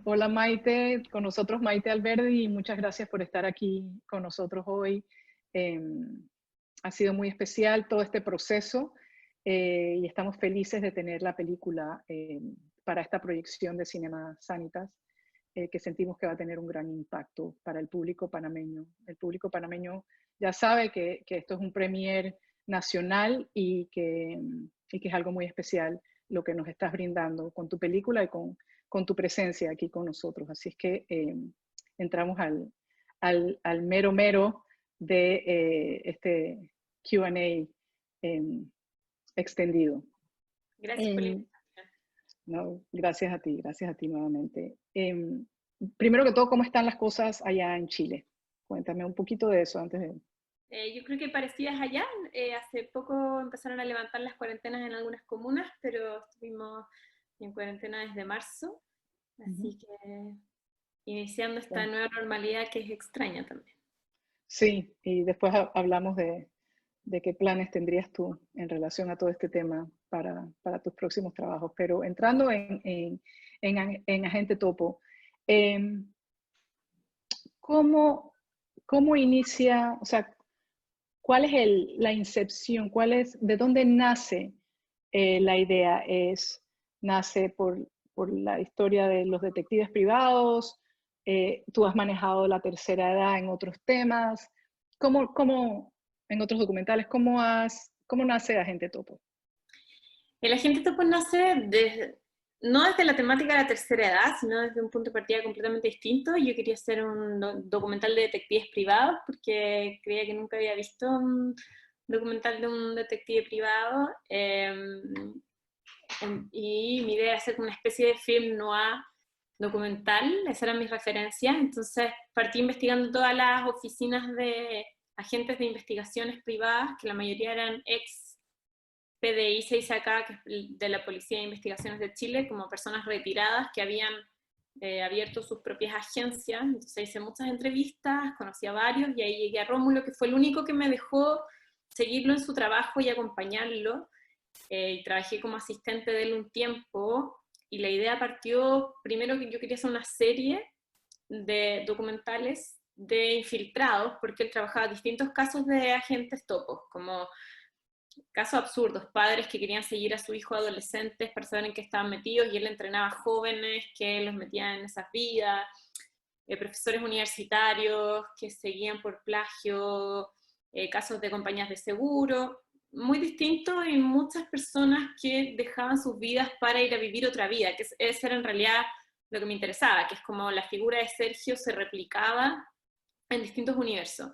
Hola Maite, con nosotros Maite Alberdi y muchas gracias por estar aquí con nosotros hoy. Eh, Ha sido muy especial todo este proceso y estamos felices de tener la película para esta proyección de Cinema Sanitas, que sentimos que va a tener un gran impacto para el público panameño. El público panameño ya sabe que esto es un premier nacional y que es algo muy especial lo que nos estás brindando con tu película y con tu presencia aquí con nosotros. Así es que entramos al mero mero de este Q&A extendido. Gracias por la invitación. No, gracias a ti nuevamente. Primero que todo, ¿cómo están las cosas allá en Chile? Cuéntame un poquito de eso antes de... Yo creo que parecidas allá. Hace poco empezaron a levantar las cuarentenas en algunas comunas, pero estuvimos en cuarentena desde marzo, Ujú. así que iniciando esta Bueno, nueva normalidad que es extraña también. sí, y después hablamos de qué planes tendrías tú en relación a todo este tema para tus próximos trabajos. Pero entrando en Agente Topo, eh, ¿cómo inicia, o sea, cuál es la incepción, de dónde nace la idea? ¿Nace por la historia de los detectives privados? ¿Tú has manejado la tercera edad en otros temas? En otros documentales, cómo nace Agente Topo? El agente topo nace no desde la temática de la tercera edad, sino desde un punto de partida completamente distinto. Yo quería hacer un documental de detectives privados porque creía que nunca había visto un documental de un detective privado. Y mi idea era hacer una especie de film noir documental, esas eran mis referencias. Entonces partí investigando todas las oficinas de agentes de investigaciones privadas, que la mayoría eran ex PDI 6AK, que es de la Policía de Investigaciones de Chile, como personas retiradas que habían abierto sus propias agencias. Entonces hice muchas entrevistas, conocí a varios y ahí llegué a Rómulo, que fue el único que me dejó seguirlo en su trabajo y acompañarlo. Y trabajé como asistente de él un tiempo y la idea partió primero que yo quería hacer una serie de documentales de infiltrados, porque él trabajaba distintos casos de agentes topos, como casos absurdos, padres que querían seguir a su hijo adolescentes para saber en qué estaban metidos y él entrenaba jóvenes que los metían en esas vidas, profesores universitarios que seguían por plagio, casos de compañías de seguro, muy distinto, y muchas personas que dejaban sus vidas para ir a vivir otra vida, que ese era en realidad lo que me interesaba, que es como la figura de Sergio se replicaba en distintos universos.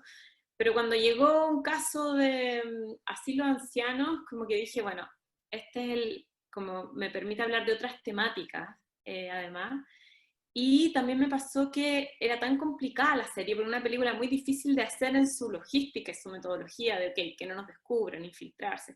Pero cuando llegó un caso de asilo de ancianos, como que dije, bueno, este es como me permite hablar de otras temáticas, además. Y también me pasó que era tan complicada la serie, por una película muy difícil de hacer en su logística y su metodología, de que no nos descubran, infiltrarse,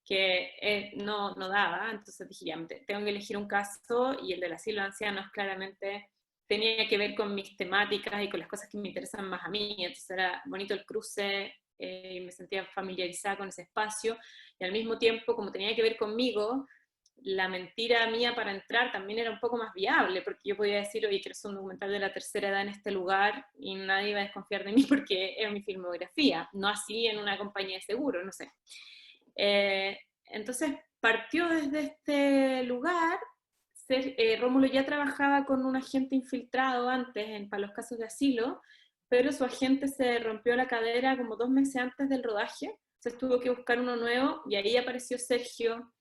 que no daba. Entonces dije, ya, tengo que elegir un caso, y el del asilo de ancianos claramente tenía que ver con mis temáticas y con las cosas que me interesan más a mí. Entonces era bonito el cruce, y me sentía familiarizada con ese espacio, y al mismo tiempo, como tenía que ver conmigo, la mentira mía para entrar también era un poco más viable, porque yo podía decir, oye, quiero hacer un documental de la tercera edad en este lugar, y nadie iba a desconfiar de mí porque era mi filmografía, no así en una compañía de seguro, no sé. Entonces partió desde este lugar. Rómulo ya trabajaba con un agente infiltrado antes para los casos de asilo, pero su agente se rompió la cadera como 2 meses antes del rodaje, entonces tuvo que buscar uno nuevo, y ahí apareció Sergio,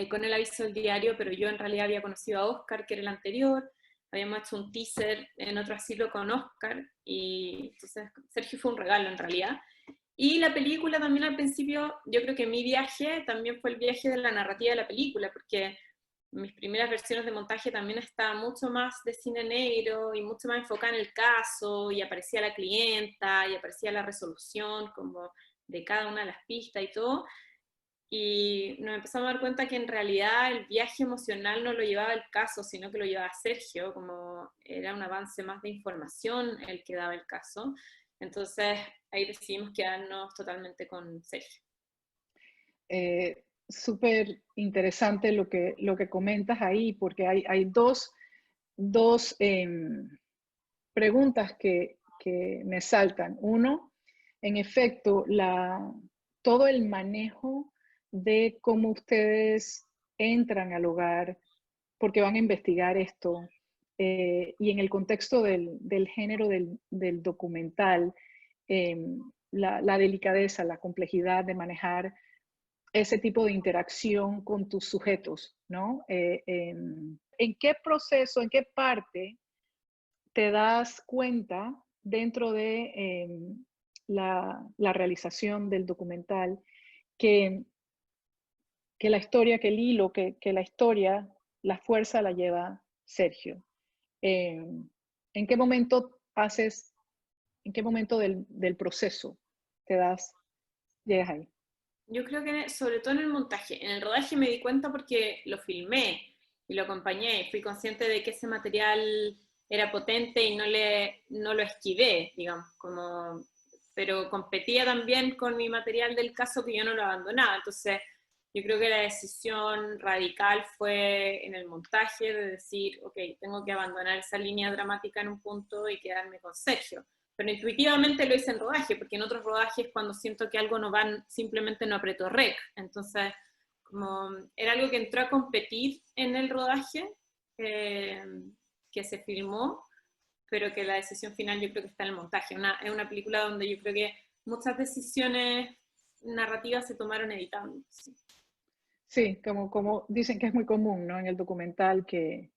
con el aviso del diario, pero yo en realidad había conocido a Oscar, que era el anterior, habíamos hecho un teaser en otro asilo con Oscar, y entonces Sergio fue un regalo en realidad. Y la película también al principio, yo creo que mi viaje también fue el viaje de la narrativa de la película, porque mis primeras versiones de montaje también estaba mucho más de cine negro y mucho más enfocada en el caso, y aparecía la clienta, y aparecía la resolución como de cada una de las pistas y todo. Y nos empezamos a dar cuenta que en realidad el viaje emocional no lo llevaba el caso, sino que lo llevaba Sergio, como era un avance más de información el que daba el caso. Entonces ahí decidimos quedarnos totalmente con Sergio. Súper interesante lo que comentas ahí, porque hay dos dos preguntas que me saltan. Uno, en efecto, todo el manejo de cómo ustedes entran al hogar, porque van a investigar esto, y en el contexto del género del documental, la delicadeza, la complejidad de manejar ese tipo de interacción con tus sujetos, ¿no? ¿En qué proceso, en qué parte te das cuenta dentro de la realización del documental que, que la historia, que el hilo, que la historia, la fuerza la lleva Sergio? Eh, ¿En qué momento haces, en qué momento del proceso te llegas ahí? Yo creo que sobre todo en el montaje. En el rodaje me di cuenta porque lo filmé y lo acompañé. Fui consciente de que ese material era potente y no lo esquivé, digamos, pero competía también con mi material del caso que yo no lo abandonaba. Entonces, yo creo que la decisión radical fue en el montaje de decir, ok, tengo que abandonar esa línea dramática en un punto y quedarme con Sergio. Pero intuitivamente lo hice en rodaje, porque en otros rodajes cuando siento que algo no va, simplemente no aprieto rec. Entonces, como era algo que entró a competir en el rodaje, eh, que se filmó, pero que la decisión final yo creo que está en el montaje. Es una película donde yo creo que muchas decisiones narrativas se tomaron editando. Sí. Sí, como dicen que es muy común, ¿no? En el documental que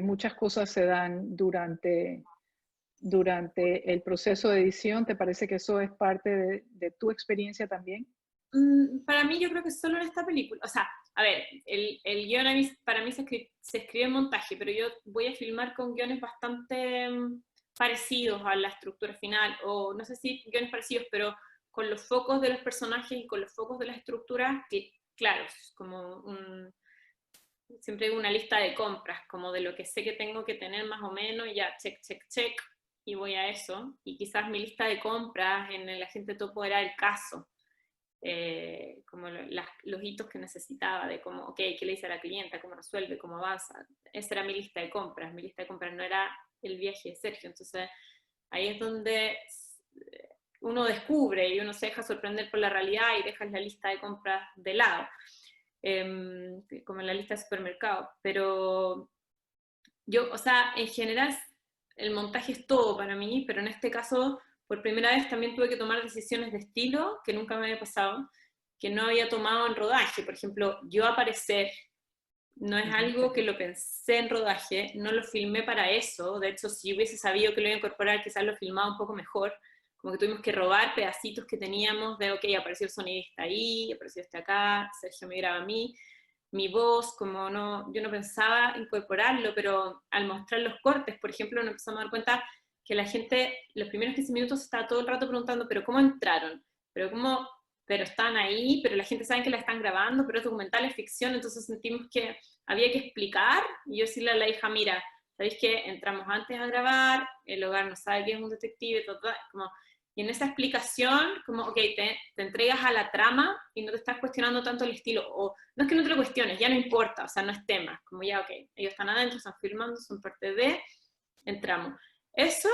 muchas cosas se dan durante el proceso de edición. ¿Te parece que eso es parte de tu experiencia también? Para mí yo creo que solo en esta película, o sea, a ver, el guión para mí se escribe en montaje, pero yo voy a filmar con guiones bastante parecidos a la estructura final, o no sé si guiones parecidos, pero con los focos de los personajes y con los focos de las estructuras que, claro, es como siempre hay una lista de compras, como de lo que sé que tengo que tener más o menos, y ya, check, check, check, y voy a eso, y quizás mi lista de compras en el agente topo era el caso, como los hitos que necesitaba, de cómo, ok, qué le dice a la clienta, cómo resuelve, cómo avanza. Esa era mi lista de compras. Mi lista de compras no era el viaje de Sergio. Entonces, ahí es donde uno descubre y uno se deja sorprender por la realidad y dejas la lista de compras de lado, como en la lista de supermercados. Pero yo, o sea, en general, el montaje es todo para mí, pero en este caso por primera vez también tuve que tomar decisiones de estilo que nunca me había pasado, que no había tomado en rodaje. Por ejemplo, yo aparecer no es algo que lo pensé en rodaje, no lo filmé para eso. De hecho, si hubiese sabido que lo iba a incorporar, quizás lo filmaba un poco mejor. Como que tuvimos que robar pedacitos que teníamos de, ok, apareció el sonidista ahí, apareció este acá, Sergio me graba a mí, mi voz, como no, yo no pensaba incorporarlo, pero al mostrar los cortes, por ejemplo, nos empezamos a dar cuenta que la gente, los primeros 15 minutos estaba todo el rato preguntando, pero ¿cómo entraron? Pero están ahí, pero la gente sabe que la están grabando, pero es documental, es ficción, entonces sentimos que había que explicar, y yo decirle a la hija, mira, ¿sabéis que entramos antes a grabar, el hogar no sabe que es un detective, como, y en esa explicación, como, ok, te entregas a la trama y no te estás cuestionando tanto el estilo, o no es que no te lo cuestiones, ya no importa, o sea, no es tema, como ya, ok, ellos están adentro, están filmando, son parte de, entramos. Eso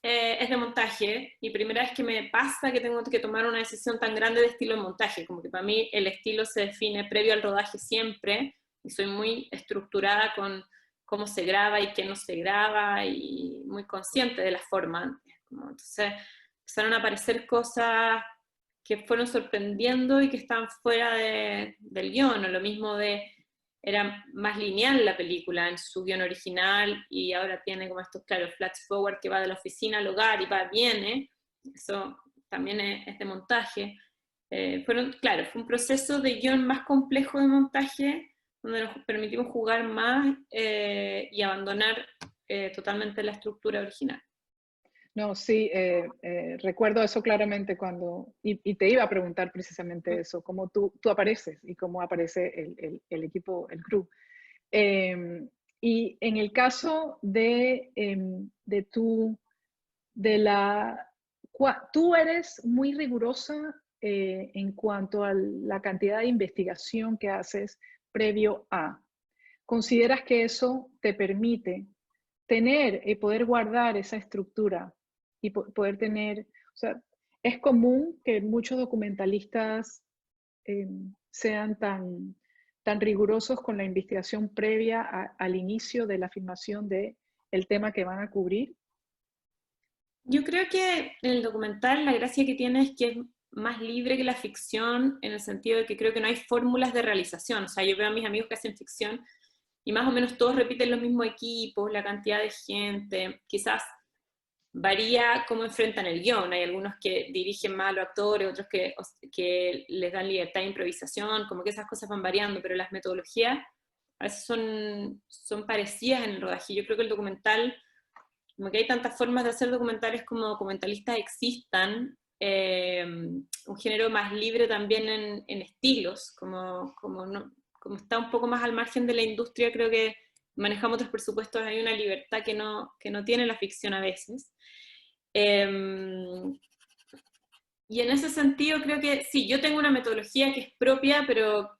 es de montaje, y primera vez que me pasa que tengo que tomar una decisión tan grande de estilo de montaje, como que para mí el estilo se define previo al rodaje siempre, y soy muy estructurada con cómo se graba y qué no se graba, y muy consciente de la forma antes. Entonces empezaron a aparecer cosas que fueron sorprendiendo y que estaban fuera del guión, o lo mismo era más lineal la película en su guión original, y ahora tiene como estos, claro, flash forward que va de la oficina al hogar y viene, eso también es de montaje. Claro, fue un proceso de guión más complejo de montaje, donde nos permitimos jugar más y abandonar totalmente la estructura original. No, sí, recuerdo eso claramente y te iba a preguntar precisamente eso, cómo tú apareces y cómo aparece el equipo, el crew. Y en el caso tú eres muy rigurosa en cuanto a la cantidad de investigación que haces previo a. ¿consideras que eso te permite tener y poder guardar esa estructura y poder tener, o sea, es común que muchos documentalistas sean tan rigurosos con la investigación previa al inicio de la filmación de el tema que van a cubrir? Yo creo que en el documental la gracia que tiene es que es más libre que la ficción, en el sentido de que creo que no hay fórmulas de realización. O sea, yo veo a mis amigos que hacen ficción y más o menos todos repiten los mismos equipos, la cantidad de gente, quizás varía cómo enfrentan el guión. Hay algunos que dirigen más a los actores, otros que les dan libertad de improvisación, como que esas cosas van variando, pero las metodologías a veces son parecidas en el rodaje. Yo creo que el documental, como que hay tantas formas de hacer documentales como documentalistas existan, un género más libre también en estilos, como está un poco más al margen de la industria, creo que manejamos otros presupuestos, hay una libertad que no tiene la ficción a veces. Y en ese sentido creo que sí, yo tengo una metodología que es propia, pero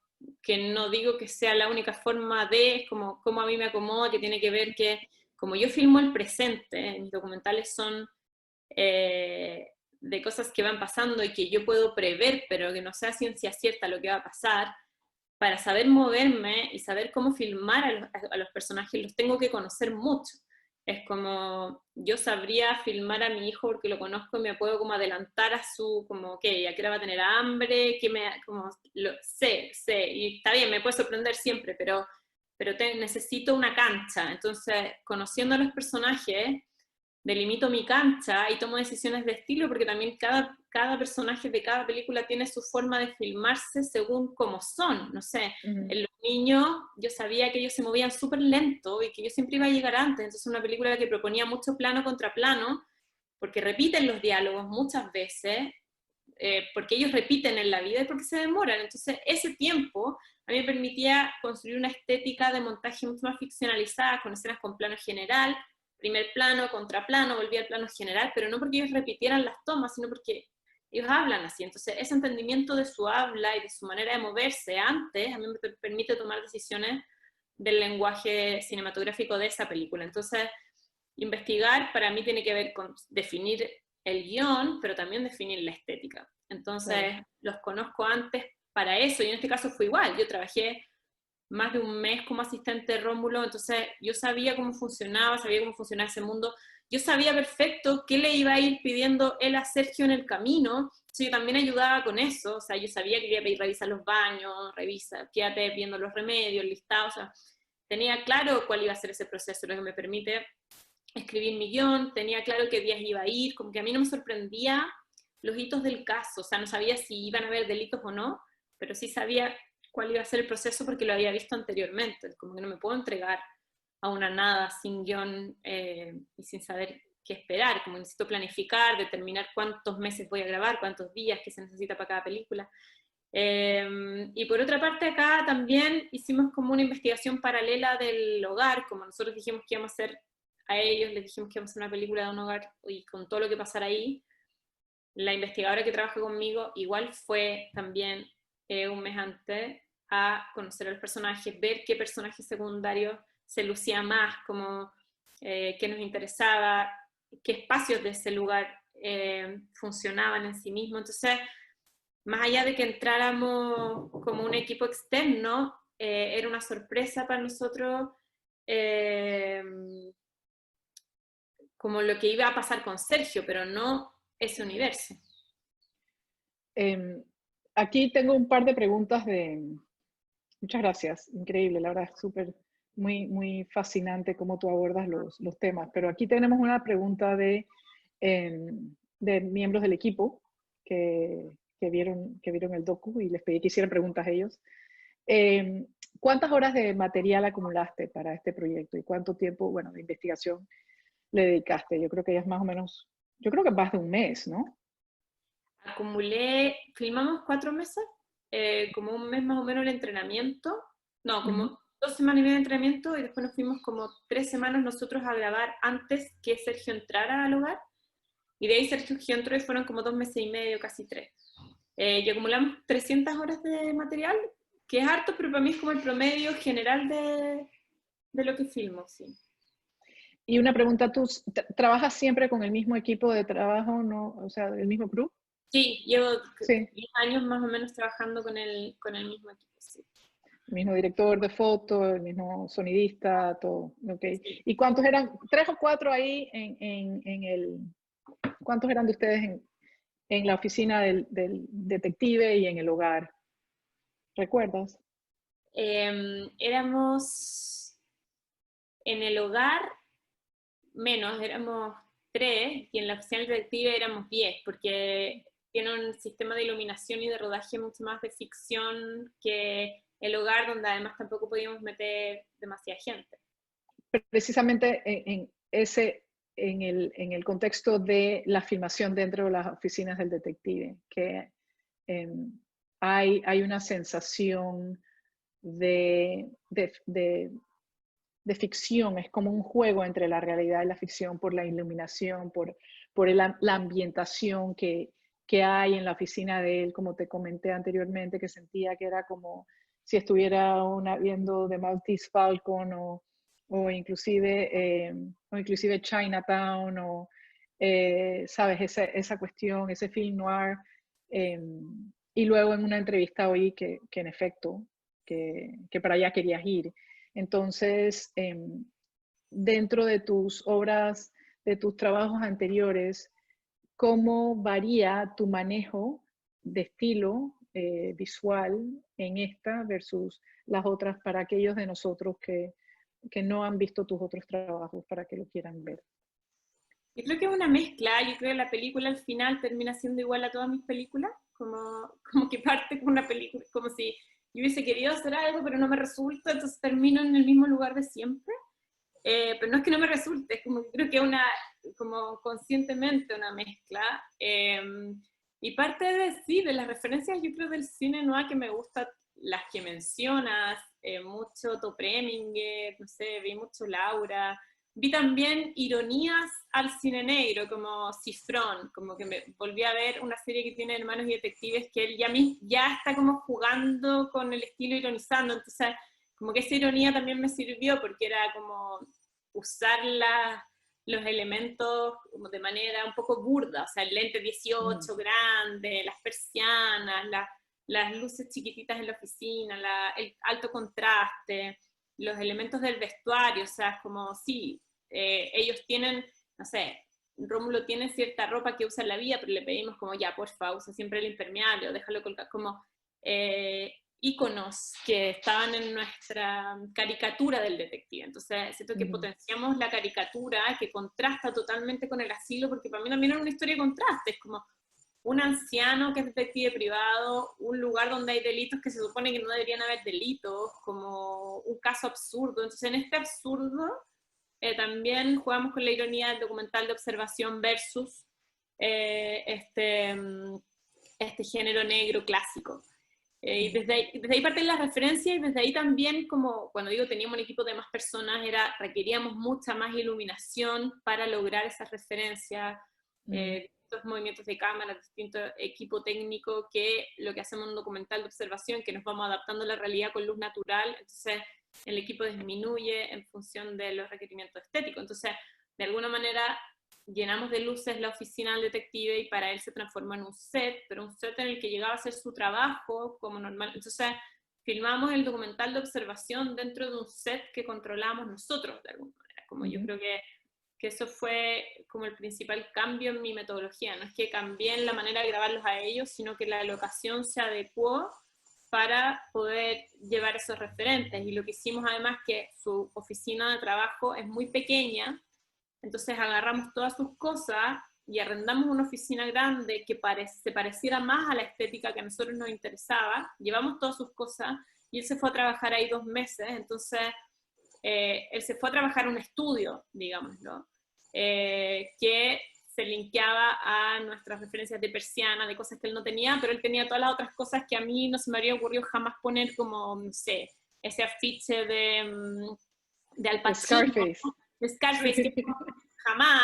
que no digo que sea la única forma de, es como a mí me acomoda, que tiene que ver que como yo filmo el presente, mis documentales son de cosas que van pasando y que yo puedo prever, pero que no sea ciencia cierta lo que va a pasar. Para saber moverme y saber cómo filmar a los personajes, los tengo que conocer mucho. Es como, yo sabría filmar a mi hijo porque lo conozco y me puedo como adelantar a su, como, ok, a qué hora va a tener hambre, como, sé, y está bien, me puede sorprender siempre, pero necesito una cancha. Entonces, conociendo a los personajes, delimito mi cancha y tomo decisiones de estilo, porque también cada personaje de cada película tiene su forma de filmarse según cómo son. No sé, en los niños yo sabía que ellos se movían súper lento y que yo siempre iba a llegar antes, entonces una película que proponía mucho plano contra plano, porque repiten los diálogos muchas veces, porque ellos repiten en la vida y porque se demoran. Entonces ese tiempo a mí me permitía construir una estética de montaje mucho más ficcionalizada, con escenas con plano general, primer plano, contraplano, volvía al plano general, pero no porque ellos repitieran las tomas, sino porque ellos hablan así. Entonces, ese entendimiento de su habla y de su manera de moverse antes, a mí me permite tomar decisiones del lenguaje cinematográfico de esa película. Entonces, investigar para mí tiene que ver con definir el guión, pero también definir la estética. Entonces, los conozco antes para eso, y en este caso fue igual. Yo trabajé más de un mes como asistente de Rómulo, entonces yo sabía cómo funcionaba ese mundo, yo sabía perfecto qué le iba a ir pidiendo él a Sergio en el camino, entonces yo también ayudaba con eso, o sea, yo sabía que iba a pedir revisar los baños, quédate viendo los remedios, listados, o sea, tenía claro cuál iba a ser ese proceso, lo que me permite escribir mi guión, tenía claro qué días iba a ir, como que a mí no me sorprendía los hitos del caso, o sea, no sabía si iban a haber delitos o no, pero sí sabía cuál iba a ser el proceso porque lo había visto anteriormente, como que no me puedo entregar a una nada sin guión y sin saber qué esperar, como necesito planificar, determinar cuántos meses voy a grabar, cuántos días, qué se necesita para cada película. Y por otra parte acá también hicimos como una investigación paralela del hogar, como nosotros dijimos que íbamos a hacer a ellos, les dijimos que íbamos a hacer una película de un hogar y con todo lo que pasara ahí, la investigadora que trabaja conmigo igual fue también un mes antes a conocer a los personajes, ver qué personaje secundario se lucía más, como qué nos interesaba, qué espacios de ese lugar funcionaban en sí mismos. Entonces, más allá de que entráramos como un equipo externo, era una sorpresa para nosotros como lo que iba a pasar con Sergio, pero no ese universo. Aquí tengo un par de preguntas de... Muchas gracias, increíble, la verdad es súper, muy fascinante cómo tú abordas los temas. Pero aquí tenemos una pregunta de miembros del equipo que vieron el docu y les pedí que hicieran preguntas a ellos. ¿Cuántas horas de material acumulaste para este proyecto y cuánto tiempo, bueno, de investigación le dedicaste? Yo creo que ya es más o menos, yo creo que más de un mes, ¿no? Filmamos 4 meses, como un mes más o menos el entrenamiento, no, como 2 semanas y media de entrenamiento, y después nos fuimos como 3 semanas nosotros a grabar antes que Sergio entrara al hogar, y de ahí Sergio entró y fueron como 2 meses y medio, casi 3. Y acumulamos 300 horas de material, que es harto, pero para mí es como el promedio general de lo que filmo, sí. Y una pregunta, ¿tú trabajas siempre con el mismo equipo de trabajo, no? O sea, el mismo crew? Sí, llevo Sí, 10 años más o menos trabajando con el mismo equipo, sí. el mismo director de foto, el mismo sonidista, todo. Okay. Sí. ¿Y cuántos eran? ¿Tres o cuatro ahí cuántos eran de ustedes en la oficina del detective y en el hogar? ¿Recuerdas? Éramos en el hogar menos, éramos 3, y en la oficina del detective éramos 10, porque tiene un sistema de iluminación y de rodaje mucho más de ficción que el hogar, donde además tampoco podíamos meter demasiada gente. Precisamente en el contexto de la filmación dentro de las oficinas del detective, que eh, hay una sensación de, de, de, de ficción, es como un juego entre la realidad y la ficción por la iluminación, la ambientación que hay en la oficina de él, como te comenté anteriormente, que sentía que era como si estuviera viendo The Maltese Falcon o inclusive Chinatown sabes, esa cuestión, ese film noir. Eh, y luego en una entrevista oí que en efecto, que para allá querías ir. Entonces, dentro de tus obras, de tus trabajos anteriores, ¿cómo varía tu manejo de estilo visual en esta versus las otras para aquellos de nosotros que no han visto tus otros trabajos para que lo quieran ver? Yo creo que es una mezcla, yo creo que la película al final termina siendo igual a todas mis películas, como que parte con una película, como si yo hubiese querido hacer algo pero no me resulta, entonces termino en el mismo lugar de siempre. Pero no es que no me resulte, es como que creo que es como conscientemente una mezcla. Y parte de, sí, de las referencias, yo creo, del cine noir que me gusta, las que mencionas, mucho Top Preminger, no sé, vi mucho Laura, vi también ironías al cine negro, como Cifrón, como que me volví a ver una serie que tiene hermanos y detectives que él ya está como jugando con el estilo ironizando, entonces como que esa ironía también me sirvió porque era como usar los elementos como de manera un poco burda, o sea, el lente 18 grande, las persianas, las luces chiquititas en la oficina, el alto contraste, los elementos del vestuario, o sea, es como, sí, ellos tienen, no sé, Rómulo tiene cierta ropa que usa en la vida, pero le pedimos como, ya, porfa, usa siempre el impermeable, o déjalo colgar, como íconos que estaban en nuestra caricatura del detective. Entonces, siento que potenciamos la caricatura que contrasta totalmente con el asilo, porque para mí también era una historia de contrastes, como un anciano que es detective privado, un lugar donde hay delitos que se supone que no deberían haber delitos, como un caso absurdo. Entonces, en este absurdo, también jugamos con la ironía del documental de observación versus este género negro clásico. Y desde ahí parten las referencias y desde ahí también, como cuando digo teníamos un equipo de más personas, requeríamos mucha más iluminación para lograr esas referencias, distintos movimientos de cámara, distinto equipo técnico, que lo que hacemos en un documental de observación, que nos vamos adaptando a la realidad con luz natural, entonces el equipo disminuye en función de los requerimientos estéticos. Entonces, de alguna manera, llenamos de luces la oficina del detective y para él se transformó en un set, pero un set en el que llegaba a hacer su trabajo como normal. Entonces, filmamos el documental de observación dentro de un set que controlamos nosotros, de alguna manera. Como yo creo que eso fue como el principal cambio en mi metodología. No es que cambié en la manera de grabarlos a ellos, sino que la locación se adecuó para poder llevar esos referentes. Y lo que hicimos además que su oficina de trabajo es muy pequeña, entonces agarramos todas sus cosas y arrendamos una oficina grande que se pareciera más a la estética que a nosotros nos interesaba, llevamos todas sus cosas y él se fue a trabajar ahí 2 meses, entonces él se fue a trabajar en un estudio, digámoslo, que se linkeaba a nuestras referencias de persiana, de cosas que él no tenía, pero él tenía todas las otras cosas que a mí no se me habría ocurrido jamás poner, como, no sé, ese afiche de Al Pacino, Scarface. de Scarface, Sí. que jamás,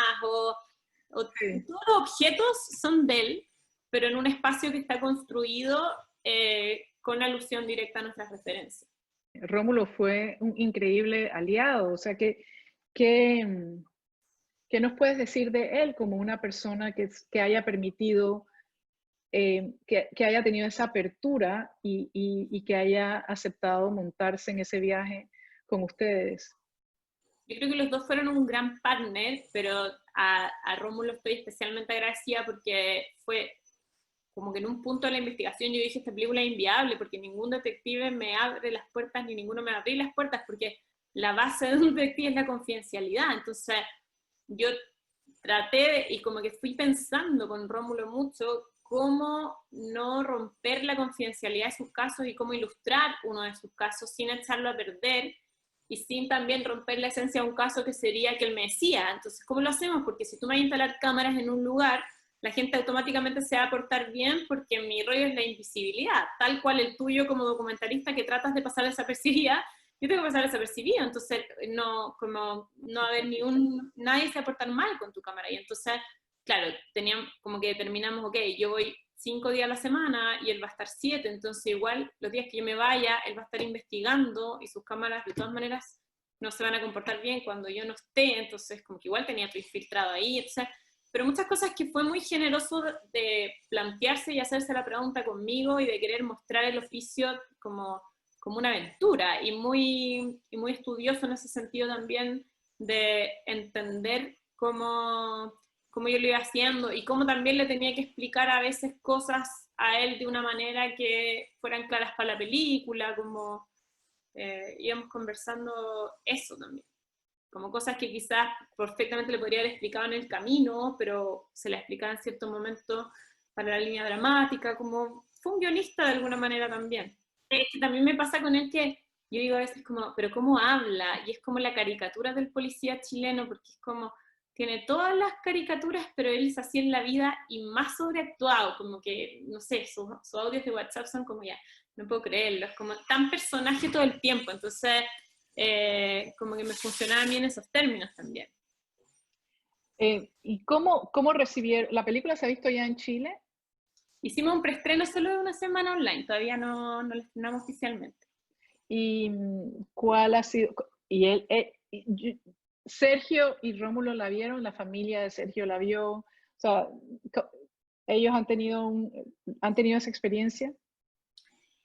Sí. todos los objetos son de él, pero en un espacio que está construido con alusión directa a nuestras referencias. Rómulo fue un increíble aliado. O sea, ¿qué nos puedes decir de él como una persona que haya permitido, que haya tenido esa apertura y que haya aceptado montarse en ese viaje con ustedes? Yo creo que los dos fueron un gran partner, pero a Rómulo estoy especialmente agradecida porque fue como que en un punto de la investigación yo dije, esta película es inviable porque ningún detective me abre las puertas ni ninguno me abre las puertas porque la base de un detective es la confidencialidad. Entonces yo y como que fui pensando con Rómulo mucho cómo no romper la confidencialidad de sus casos y cómo ilustrar uno de sus casos sin echarlo a perder y sin también romper la esencia de un caso que sería que él me decía. Entonces, ¿cómo lo hacemos? Porque si tú me vas a instalar cámaras en un lugar, la gente automáticamente se va a portar bien porque mi rollo es la invisibilidad, tal cual el tuyo como documentalista que tratas de pasar desapercibida, yo tengo que pasar desapercibido, entonces no, como no haber ni un, nadie se va a portar mal con tu cámara, y entonces, claro, teníamos, como que determinamos, ok, yo voy 5 días a la semana y él va a estar 7, entonces igual los días que yo me vaya, él va a estar investigando y sus cámaras de todas maneras no se van a comportar bien cuando yo no esté, entonces como que igual tenía tu infiltrado ahí, etc. Pero muchas cosas que fue muy generoso de plantearse y hacerse la pregunta conmigo y de querer mostrar el oficio como una aventura y muy estudioso en ese sentido también de entender cómo yo lo iba haciendo y cómo también le tenía que explicar a veces cosas a él de una manera que fueran claras para la película, como íbamos conversando eso también, como cosas que quizás perfectamente le podría haber explicado en el camino, pero se la explicaba en cierto momento para la línea dramática, como fue un guionista de alguna manera también. Es que también me pasa con él que yo digo a veces como, pero ¿cómo habla? Y es como la caricatura del policía chileno, porque es como, tiene todas las caricaturas, pero él es así en la vida y más sobreactuado, como que, no sé, sus audios de WhatsApp son como ya, no puedo creerlo, es como tan personaje todo el tiempo, entonces como que me funcionaban bien esos términos también. ¿Y cómo recibieron? ¿La película se ha visto ya en Chile? Hicimos un preestreno solo de una semana online, todavía no lo estrenamos oficialmente. ¿Y cuál ha sido? Y Sergio y Rómulo la vieron, la familia de Sergio la vio, o sea, ellos han tenido esa experiencia.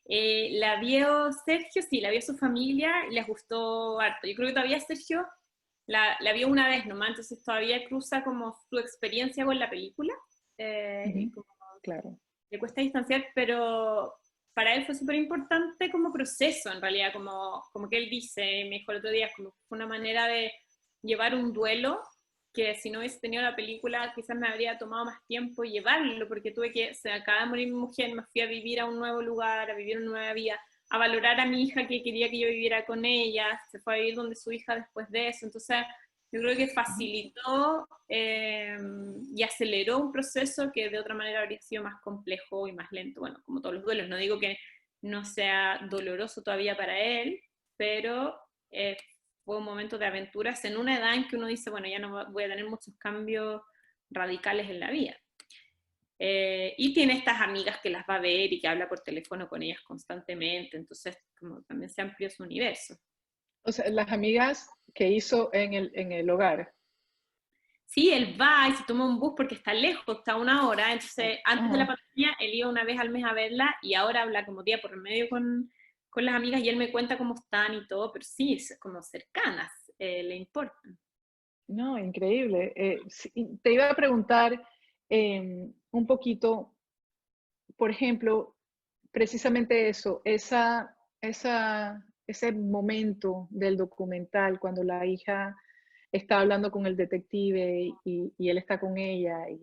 La vio Sergio, sí, la vio su familia y les gustó harto. Yo creo que todavía Sergio la vio una vez nomás, entonces todavía cruza como su experiencia con la película. Y como Claro. le cuesta distanciar, pero para él fue súper importante como proceso, en realidad, como que él dice, me dijo el otro día, como fue una manera de llevar un duelo que si no hubiese tenido la película quizás me habría tomado más tiempo llevarlo, porque se acaba de morir mi mujer, me fui a vivir a un nuevo lugar, a vivir una nueva vida, a valorar a mi hija que quería que yo viviera con ella, se fue a vivir donde su hija después de eso, entonces yo creo que facilitó y aceleró un proceso que de otra manera habría sido más complejo y más lento. Bueno, como todos los duelos, no digo que no sea doloroso todavía para él, pero fue un momento de aventuras en una edad en que uno dice, bueno, ya no voy a tener muchos cambios radicales en la vida. Y tiene estas amigas que las va a ver y que habla por teléfono con ellas constantemente, entonces como también se amplió su universo. O sea, las amigas que hizo en el hogar. Sí, él va y se toma un bus porque está lejos, está a 1 hora, entonces antes de la Ajá. pandemia él iba una vez al mes a verla y ahora habla como día por medio con las amigas y él me cuenta cómo están y todo, pero sí, es como cercanas, le importan. No, increíble. Sí, te iba a preguntar un poquito, por ejemplo, precisamente eso, ese momento del documental cuando la hija está hablando con el detective y él está con ella y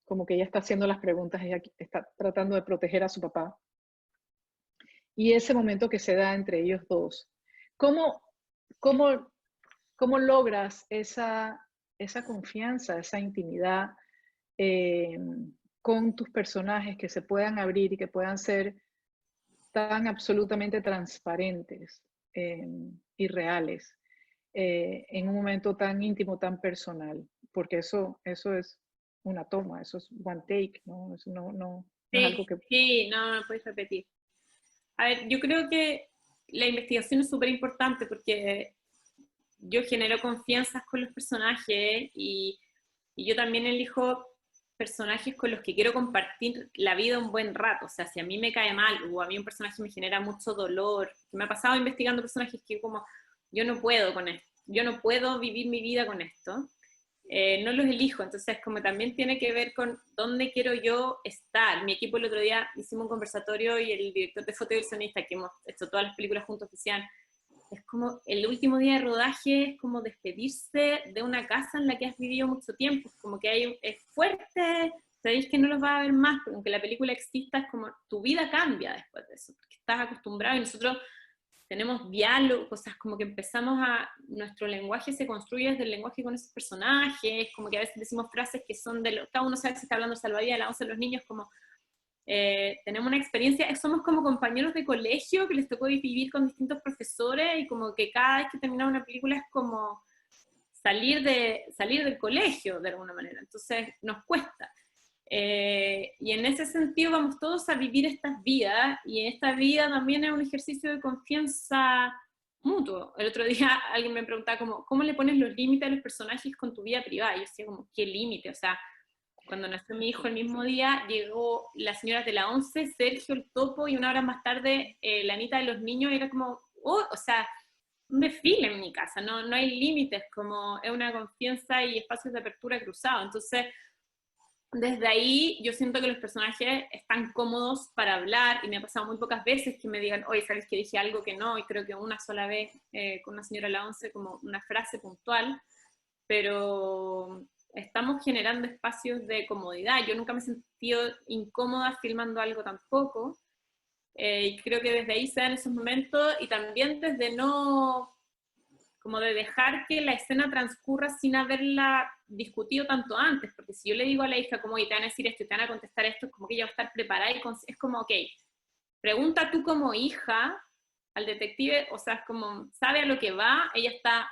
como que ella está haciendo las preguntas, ella está tratando de proteger a su papá. Y ese momento que se da entre ellos dos. ¿Cómo, cómo, cómo logras esa confianza, esa intimidad eh, con tus personajes que se puedan abrir y que puedan ser tan absolutamente transparentes y reales en un momento tan íntimo, tan personal? Porque eso es una toma, eso es one take, ¿no? Eso no es Sí, algo que... sí, no puedes repetir. A ver, yo creo que la investigación es súper importante porque yo genero confianzas con los personajes y yo también elijo personajes con los que quiero compartir la vida un buen rato. O sea, si a mí me cae mal o a mí un personaje me genera mucho dolor, me ha pasado investigando personajes que como, yo no puedo con esto, yo no puedo vivir mi vida con esto, no los elijo. Entonces, como también tiene que ver con dónde quiero yo estar. Mi equipo el otro día hicimos un conversatorio y el director de foto y el sonista, que hemos hecho todas las películas juntos, decían, es como el último día de rodaje, es como despedirse de una casa en la que has vivido mucho tiempo, es como que es fuerte, sabéis que no los va a ver más, pero aunque la película exista, es como tu vida cambia después de eso, porque estás acostumbrado y nosotros tenemos diálogo, cosas como que nuestro lenguaje se construye desde el lenguaje con esos personajes, como que a veces decimos frases que son cada uno sabe si está hablando de salvavidas, la once de los niños, como tenemos una experiencia, somos como compañeros de colegio que les tocó vivir con distintos profesores y como que cada vez que terminamos una película es como salir del colegio de alguna manera, entonces nos cuesta. Y en ese sentido vamos todos a vivir estas vidas y esta vida también es un ejercicio de confianza mutuo. El otro día alguien me preguntaba como, ¿cómo le pones los límites a los personajes con tu vida privada? Y yo decía como, ¿qué límite? O sea, cuando nació mi hijo el mismo día, llegó las señoras de la once, Sergio, el Topo, y 1 hora más tarde la Anita de los niños, y era como, o sea, un desfile en mi casa, no hay límites, como es una confianza y espacios de apertura cruzado. Entonces, desde ahí yo siento que los personajes están cómodos para hablar, y me ha pasado muy pocas veces que me digan, oye, ¿sabes que dije algo que no? Y creo que una sola vez con una señora de la once, como una frase puntual, pero estamos generando espacios de comodidad. Yo nunca me he sentido incómoda filmando algo tampoco, y creo que desde ahí se dan esos momentos, y también desde como de dejar que la escena transcurra sin haberla discutido tanto antes, porque si yo le digo a la hija como, oye, te van a decir esto y te van a contestar esto, es como que ella va a estar preparada y es como, ok, pregunta tú como hija al detective, o sea, es como, sabe a lo que va, ella está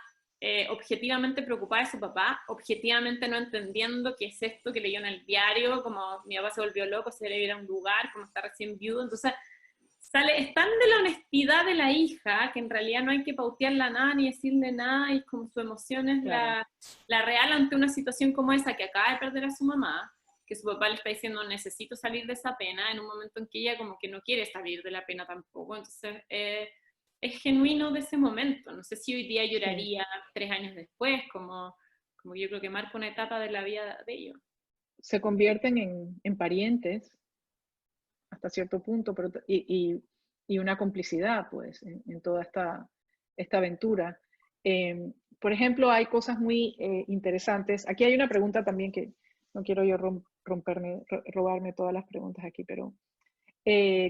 objetivamente preocupada de su papá, objetivamente no entendiendo qué es esto que leyó en el diario, como mi papá se volvió loco, se debe ir a un lugar, como está recién viudo, entonces es tan de la honestidad de la hija que en realidad no hay que pautearla nada ni decirle nada, y como su emoción es Claro. la real ante una situación como esa, que acaba de perder a su mamá, que su papá le está diciendo necesito salir de esa pena, en un momento en que ella como que no quiere salir de la pena tampoco. Entonces es genuino de ese momento. No sé si hoy día Sí. lloraría 3 años después, como yo creo que marca una etapa de la vida de ellos. Se convierten en parientes hasta cierto punto, pero, y una complicidad, pues, en toda esta aventura. Por ejemplo, hay cosas muy interesantes. Aquí hay una pregunta también que no quiero yo robarme todas las preguntas aquí, pero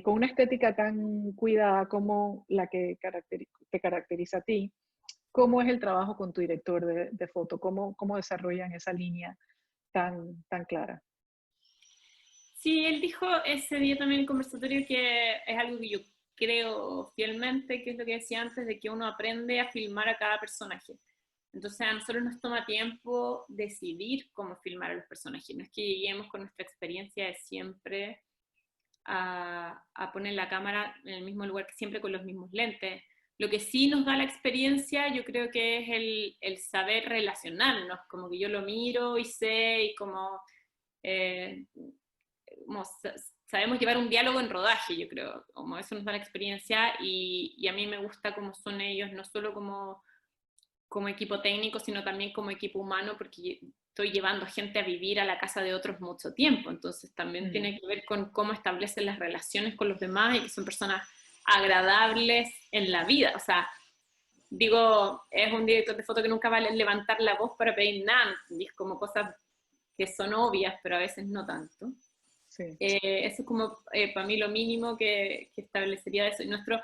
con una estética tan cuidada como la que te caracteriza a ti, ¿cómo es el trabajo con tu director de foto? ¿Cómo desarrollan esa línea tan clara? Sí, él dijo ese día también en el conversatorio que es algo que yo creo fielmente, que es lo que decía antes, de que uno aprende a filmar a cada personaje. Entonces a nosotros nos toma tiempo decidir cómo filmar a los personajes. No es que lleguemos con nuestra experiencia de siempre a poner la cámara en el mismo lugar que siempre con los mismos lentes. Lo que sí nos da la experiencia, yo creo que es el saber relacionarnos, como que yo lo miro y sé, y como como sabemos llevar un diálogo en rodaje, yo creo, como eso nos da la experiencia, y a mí me gusta cómo son ellos, no solo como equipo técnico, sino también como equipo humano, porque estoy llevando gente a vivir a la casa de otros mucho tiempo, entonces también tiene que ver con cómo establecen las relaciones con los demás y que son personas agradables en la vida. O sea, digo, es un director de foto que nunca va a levantar la voz para pedir nada, y es como cosas que son obvias, pero a veces no tanto. Sí. Eso es como para mí lo mínimo que establecería eso. Y nuestro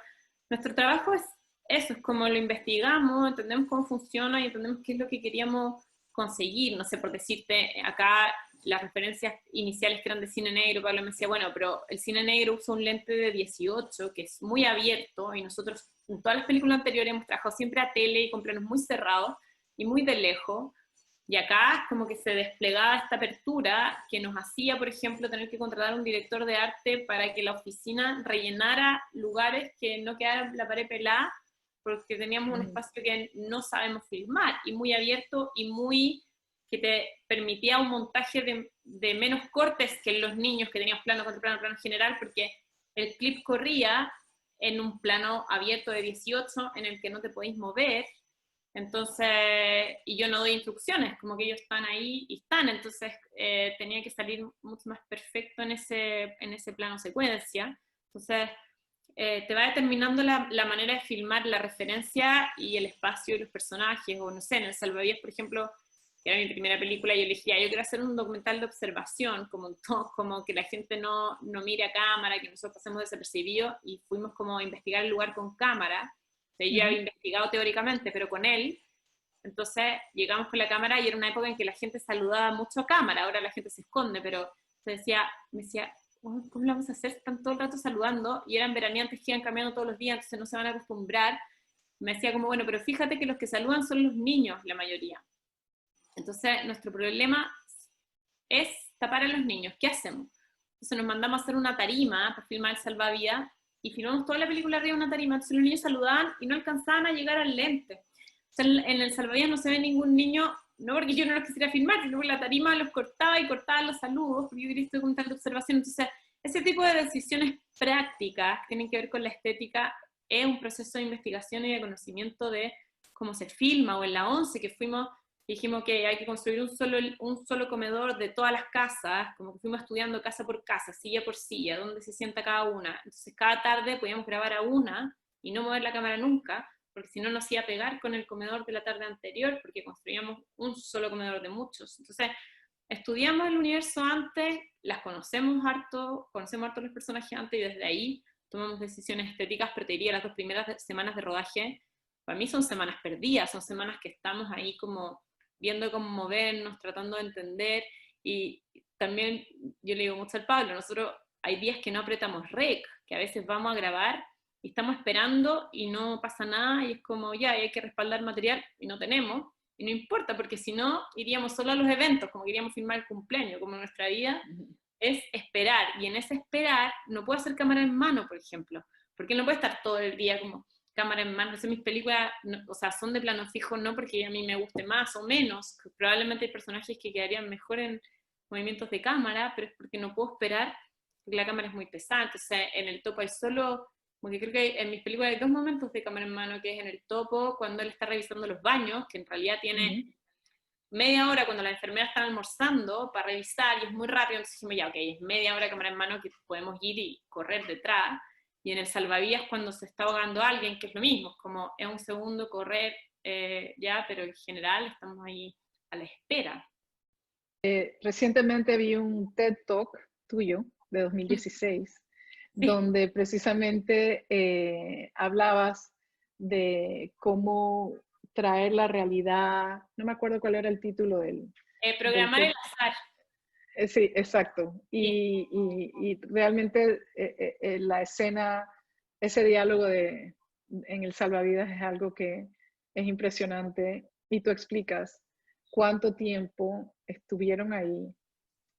trabajo es eso, es como lo investigamos, entendemos cómo funciona y entendemos qué es lo que queríamos conseguir. No sé, por decirte, acá las referencias iniciales que eran de cine negro, Pablo me decía, bueno, pero el cine negro usa un lente de 18, que es muy abierto, y nosotros en todas las películas anteriores hemos trabajado siempre a tele y con planos muy cerrados y muy de lejos, Y acá es como que se desplegaba esta apertura que nos hacía, por ejemplo, tener que contratar a un director de arte para que la oficina rellenara lugares que no quedara la pared pelada, porque teníamos un espacio que no sabemos filmar, y muy abierto y muy que te permitía un montaje de menos cortes que los niños, que teníamos plano contra plano, plano general, porque el clip corría en un plano abierto de 18 en el que no te podéis mover. Entonces, y yo no doy instrucciones, como que ellos están ahí y están, entonces tenía que salir mucho más perfecto en ese plano secuencia. Entonces, te va determinando la manera de filmar la referencia y el espacio y los personajes, o no sé, en El Salvavidas, por ejemplo, que era mi primera película, yo elegía, yo quiero hacer un documental de observación, como que la gente no mire a cámara, que nosotros pasemos desapercibidos, y fuimos como a investigar el lugar con cámara. O sea, yo había investigado teóricamente, pero con él. Entonces llegamos con la cámara y era una época en que la gente saludaba mucho a cámara, ahora la gente se esconde, pero me decía, "Oh, ¿cómo lo vamos a hacer? Están todo el rato saludando", y eran veraneantes que iban cambiando todos los días, entonces no se van a acostumbrar. Me decía como, bueno, pero fíjate que los que saludan son los niños, la mayoría. Entonces nuestro problema es tapar a los niños. ¿Qué hacemos? Entonces nos mandamos a hacer una tarima para filmar El Salvavidas, y filmamos toda la película arriba de una tarima, entonces los niños saludaban y no alcanzaban a llegar al lente. O sea, en El Salvavidas no se ve ningún niño, no porque yo no los quisiera filmar, sino porque la tarima los cortaba y cortaba los saludos, porque yo quería este documental de observación. Entonces, ese tipo de decisiones prácticas que tienen que ver con la estética es un proceso de investigación y de conocimiento de cómo se filma. O en la 11 que fuimos, dijimos que hay que construir un solo comedor de todas las casas, como que fuimos estudiando casa por casa, silla por silla, dónde se sienta cada una. Entonces cada tarde podíamos grabar a una y no mover la cámara nunca, porque si no nos iba a pegar con el comedor de la tarde anterior, porque construíamos un solo comedor de muchos. Entonces estudiamos el universo antes, las conocemos harto los personajes antes, y desde ahí tomamos decisiones estéticas. Pero te diría, las 2 primeras semanas de rodaje, para mí son semanas perdidas, son semanas que estamos ahí como viendo cómo movernos, tratando de entender. Y también yo le digo mucho al Pablo, nosotros hay días que no apretamos rec, que a veces vamos a grabar y estamos esperando y no pasa nada, y es como ya, hay que respaldar material y no tenemos, y no importa, porque si no iríamos solo a los eventos, como queríamos filmar el cumpleaños, como nuestra vida es esperar, y en ese esperar no puedo hacer cámara en mano, por ejemplo, porque no puedo estar todo el día como cámara en mano. Entonces mis películas, no, o sea, son de plano fijo, no porque a mí me guste más o menos, probablemente hay personajes que quedarían mejor en movimientos de cámara, pero es porque no puedo esperar, porque la cámara es muy pesada. Entonces en El Topo hay solo, porque creo que en mis películas hay 2 momentos de cámara en mano, que es en El Topo, cuando él está revisando los baños, que en realidad tiene media hora cuando la enfermera está almorzando para revisar, y es muy rápido, entonces dijimos, ya, ok, es media hora cámara en mano que podemos ir y correr detrás. Y en El Salvavidas, cuando se está ahogando alguien, que es lo mismo, es como es un segundo correr, ya, pero en general estamos ahí a la espera. Recientemente vi un TED Talk tuyo de 2016, Sí. donde precisamente hablabas de cómo traer la realidad, no me acuerdo cuál era el título del Programar TED. el azar. Sí, exacto. Sí. Y realmente la escena, ese diálogo en El Salvavidas es algo que es impresionante, y tú explicas cuánto tiempo estuvieron ahí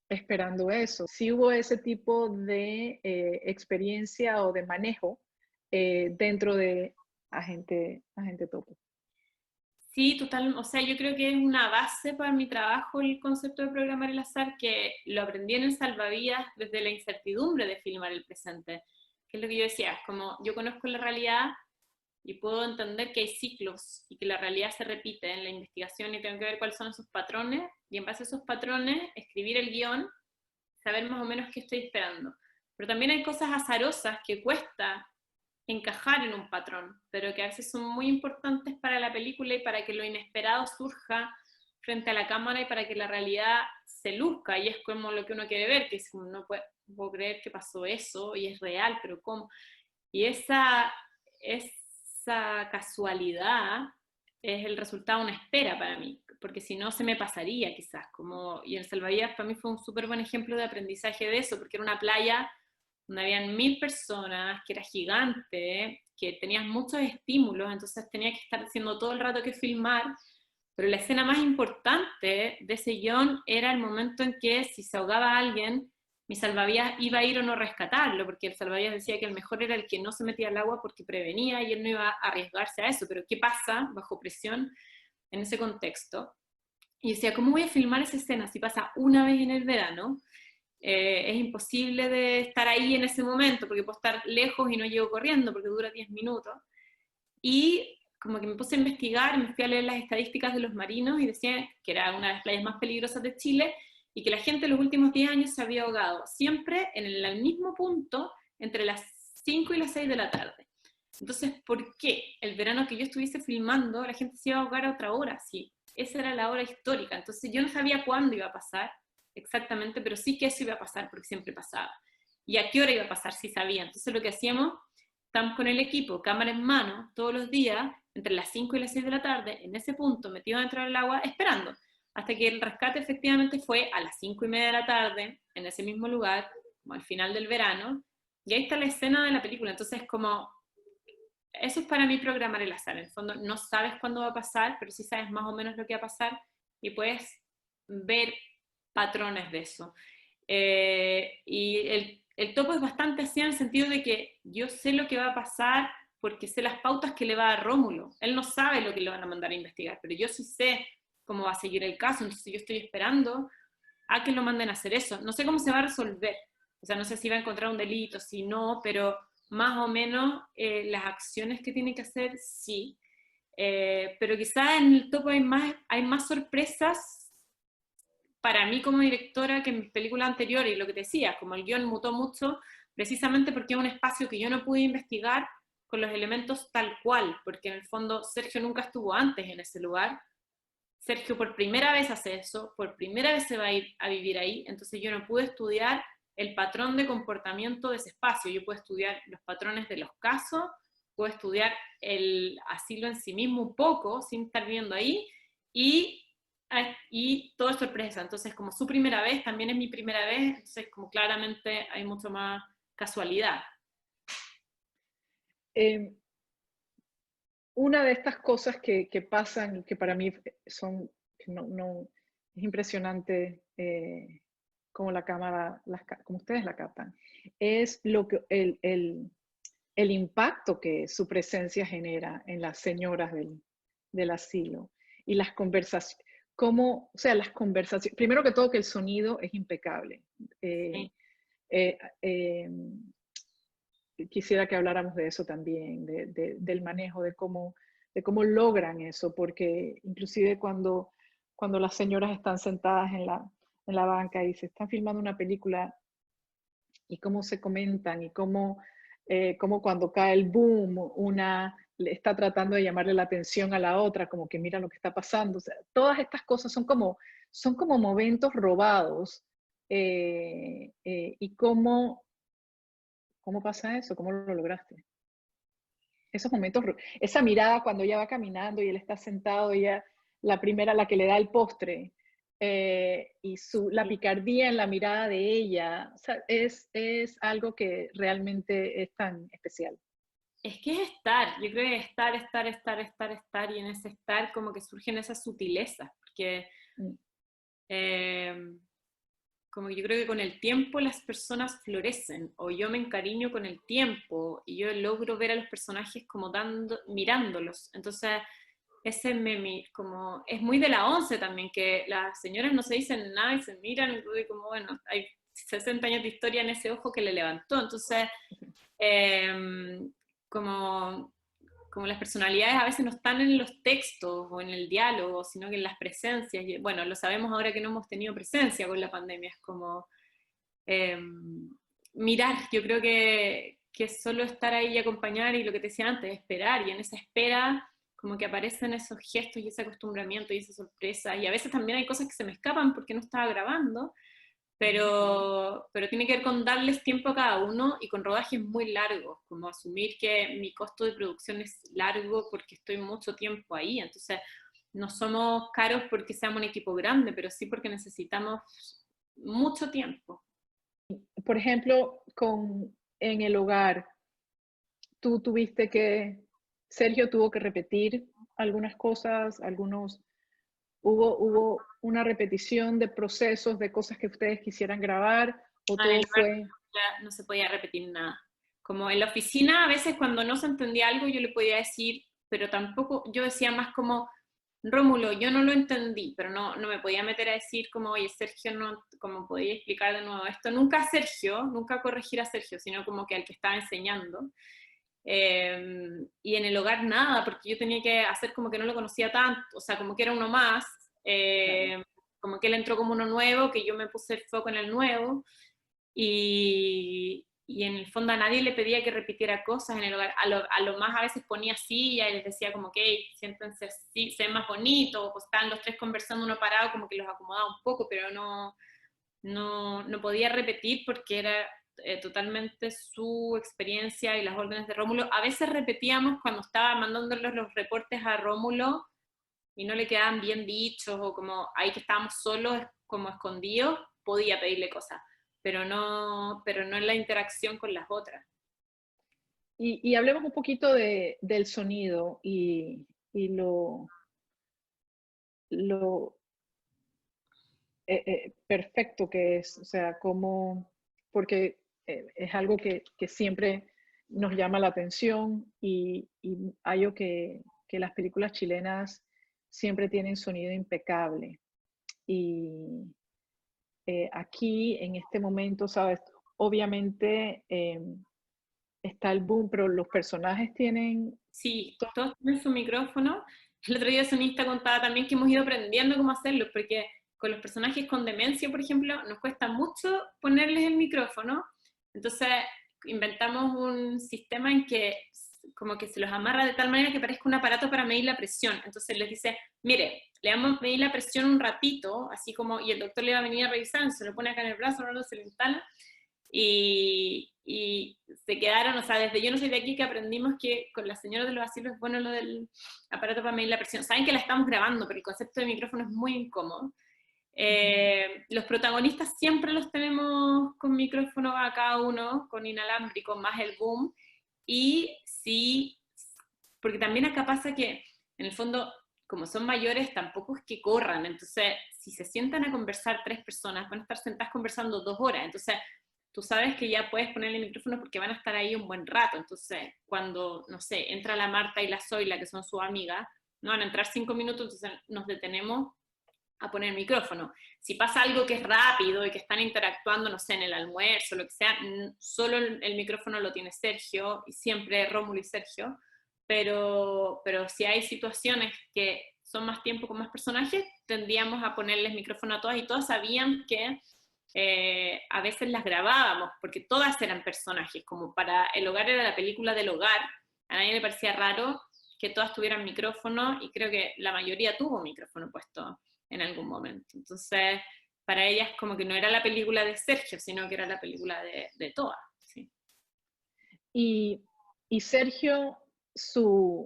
esperando eso. Si hubo ese tipo de experiencia o de manejo dentro de Agente Topo. Sí, total, o sea, yo creo que es una base para mi trabajo el concepto de programar el azar, que lo aprendí en El Salvavidas desde la incertidumbre de filmar el presente, que es lo que yo decía, es como yo conozco la realidad y puedo entender que hay ciclos y que la realidad se repite en la investigación, y tengo que ver cuáles son esos patrones, y en base a esos patrones escribir el guión, saber más o menos qué estoy esperando. Pero también hay cosas azarosas que cuesta encajar en un patrón, pero que a veces son muy importantes para la película y para que lo inesperado surja frente a la cámara y para que la realidad se luzca, y es como lo que uno quiere ver, que es como no puedo creer que pasó eso y es real, pero ¿cómo? Y esa casualidad es el resultado de una espera para mí, porque si no se me pasaría quizás, como, y El Salvavidas para mí fue un súper buen ejemplo de aprendizaje de eso, porque era una playa donde habían 1000 personas, que era gigante, que tenías muchos estímulos, entonces tenía que estar haciendo todo el rato que filmar, Pero la escena más importante de ese guión era el momento en que si se ahogaba alguien, mi salvavidas iba a ir o no a rescatarlo, porque el salvavidas decía que el mejor era el que no se metía al agua porque prevenía y él no iba a arriesgarse a eso. Pero ¿qué pasa bajo presión en ese contexto? Y decía, ¿cómo voy a filmar esa escena si pasa una vez en el verano? Es imposible de estar ahí en ese momento, porque puedo estar lejos y no llego corriendo, porque dura 10 minutos. Y como que me puse a investigar, me fui a leer las estadísticas de los marinos y decía que era una de las playas más peligrosas de Chile y que la gente en los últimos 10 años se había ahogado, siempre en el mismo punto, entre las 5 y las 6 de la tarde. Entonces, ¿por qué el verano que yo estuviese filmando la gente se iba a ahogar a otra hora? Sí, esa era la hora histórica. Entonces yo no sabía cuándo iba a pasar exactamente, pero sí que eso iba a pasar porque siempre pasaba. ¿Y a qué hora iba a pasar? Sí sabía. Entonces lo que hacíamos, estamos con el equipo, cámara en mano, todos los días, entre las 5 y las 6 de la tarde, en ese punto, metido dentro del agua, esperando, hasta que el rescate efectivamente fue a las 5:30 de la tarde, en ese mismo lugar, como al final del verano, y ahí está la escena de la película. Entonces, como, eso es para mí programar el azar. En el fondo, no sabes cuándo va a pasar, pero sí sabes más o menos lo que va a pasar, y puedes ver patrones de eso. Y el topo es bastante así en el sentido de que yo sé lo que va a pasar porque sé las pautas que le va a dar Rómulo. Él no sabe lo que le van a mandar a investigar, pero yo sí sé cómo va a seguir el caso, entonces yo estoy esperando a que lo manden a hacer eso. No sé cómo se va a resolver, o sea, no sé si va a encontrar un delito, si no, pero más o menos las acciones que tiene que hacer, sí. Pero quizá en el topo hay más sorpresas para mí como directora que en mis películas anteriores, y lo que te decía, como el guión mutó mucho, precisamente porque es un espacio que yo no pude investigar con los elementos tal cual, porque en el fondo Sergio nunca estuvo antes en ese lugar. Sergio por primera vez hace eso, por primera vez se va a ir a vivir ahí, entonces yo no pude estudiar el patrón de comportamiento de ese espacio. Yo puedo estudiar los patrones de los casos, puedo estudiar el asilo en sí mismo un poco, sin estar viendo ahí, y, y todo es sorpresa. Entonces, como su primera vez, también es mi primera vez, entonces como claramente hay mucho más casualidad. Eh, una de estas cosas que pasan y que para mí son, es impresionante cómo la cámara, como ustedes la captan, es lo que, el impacto que su presencia genera en las señoras del asilo y las conversaciones, cómo, o sea, las conversaciones, primero que todo que el sonido es impecable. Sí. Eh, eh, Quisiera que habláramos de eso también, del manejo, de cómo logran eso, porque inclusive cuando las señoras están sentadas en la banca y se están filmando una película y cómo se comentan y cómo cuando cae el boom, una le está tratando de llamarle la atención a la otra, como que mira lo que está pasando. O sea, todas estas cosas son como momentos robados y ¿cómo pasa eso? ¿Cómo lo lograste? Esos momentos, esa mirada cuando ella va caminando y él está sentado, ella, la primera, la que le da el postre, y la picardía en la mirada de ella, o sea, es algo que realmente es tan especial. Es que es estar, yo creo que estar, y en ese estar como que surgen esas sutilezas, porque Mm. como que yo creo que con el tiempo las personas florecen, o yo me encariño con el tiempo, y yo logro ver a los personajes como mirándolos, entonces ese como, es muy de la once también, que las señoras no se dicen nada y se miran, y como bueno, hay 60 años de historia en ese ojo que le levantó, entonces eh, como, como las personalidades a veces no están en los textos o en el diálogo, sino que en las presencias. Y, bueno, lo sabemos ahora que no hemos tenido presencia con la pandemia, es como eh, mirar, yo creo que solo estar ahí y acompañar, y lo que te decía antes, esperar, y en esa espera como que aparecen esos gestos y ese acostumbramiento y esa sorpresa, y a veces también hay cosas que se me escapan porque no estaba grabando, pero tiene que ver con darles tiempo a cada uno y con rodajes muy largos, como asumir que mi costo de producción es largo porque estoy mucho tiempo ahí, entonces no somos caros porque seamos un equipo grande, pero sí porque necesitamos mucho tiempo. Por ejemplo, en el hogar, tú tuviste Sergio tuvo que repetir algunas cosas, algunos ¿Hubo una repetición de procesos, de cosas que ustedes quisieran grabar, o En el todo lugar fue? no se podía repetir nada. Como en la oficina, a veces cuando no se entendía algo, yo le podía decir, pero tampoco, yo decía más como, Rómulo, yo no lo entendí, pero no me podía meter a decir como, oye, Sergio, no, como podía explicar de nuevo esto. Nunca a Sergio, nunca corregir a Sergio, sino como que al que estaba enseñando. Y en el hogar nada, porque yo tenía que hacer como que no lo conocía tanto, o sea, como que era uno más, Claro. como que él entró como uno nuevo, que yo me puse el foco en el nuevo, y en el fondo a nadie le pedía que repitiera cosas en el hogar, a lo más a veces ponía silla y les decía como que siéntense así, se ven más bonitos, o estaban los tres conversando uno parado, como que los acomodaba un poco, pero no podía repetir porque era totalmente su experiencia y las órdenes de Rómulo. A veces repetíamos cuando estaba mandándoles los reportes a Rómulo y no le quedaban bien dichos, o como ahí que estábamos solos, como escondidos, podía pedirle cosas, pero no en la interacción con las otras. Y hablemos un poquito del sonido y lo perfecto que es, o sea, como, porque es algo que siempre nos llama la atención y algo que las películas chilenas siempre tienen sonido impecable. Y aquí, en este momento, ¿sabes? Obviamente está el boom, pero los personajes tienen... Sí, todos tienen su micrófono. El otro día el sonista contaba también que hemos ido aprendiendo cómo hacerlo, porque con los personajes con demencia, por ejemplo, nos cuesta mucho ponerles el micrófono. Entonces inventamos un sistema en que como que se los amarra de tal manera que parezca un aparato para medir la presión. Entonces les dice, mire, le vamos a medir la presión un ratito, así como, y el doctor le va a venir a revisar, se lo pone acá en el brazo, no se lo instala, y se quedaron, o sea, desde Yo no soy de aquí que aprendimos que con las señoras de los asilos es bueno lo del aparato para medir la presión. Saben que la estamos grabando, pero el concepto de micrófono es muy incómodo. Los protagonistas siempre los tenemos con micrófono a cada uno, con inalámbrico, más el boom, y sí, porque también acá pasa que, en el fondo, como son mayores, tampoco es que corran, entonces, si se sientan a conversar tres personas, van a estar sentadas conversando 2 horas, entonces tú sabes que ya puedes ponerle el micrófono porque van a estar ahí un buen rato. Entonces, cuando, no sé, entra la Marta y la Zoila, que son sus amigas, no van a entrar 5 minutos, entonces nos detenemos a poner el micrófono. Si pasa algo que es rápido y que están interactuando, no sé, en el almuerzo, lo que sea, solo el micrófono lo tiene Sergio, y siempre Rómulo y Sergio, pero si hay situaciones que son más tiempo con más personajes, tendríamos a ponerles micrófono a todas, y todas sabían que a veces las grabábamos, porque todas eran personajes, como para El hogar era la película del hogar, a nadie le parecía raro que todas tuvieran micrófono, y creo que la mayoría tuvo micrófono puesto en algún momento. Entonces, para ellas como que no era la película de Sergio, sino que era la película de todas. Sí. Y, y Sergio, su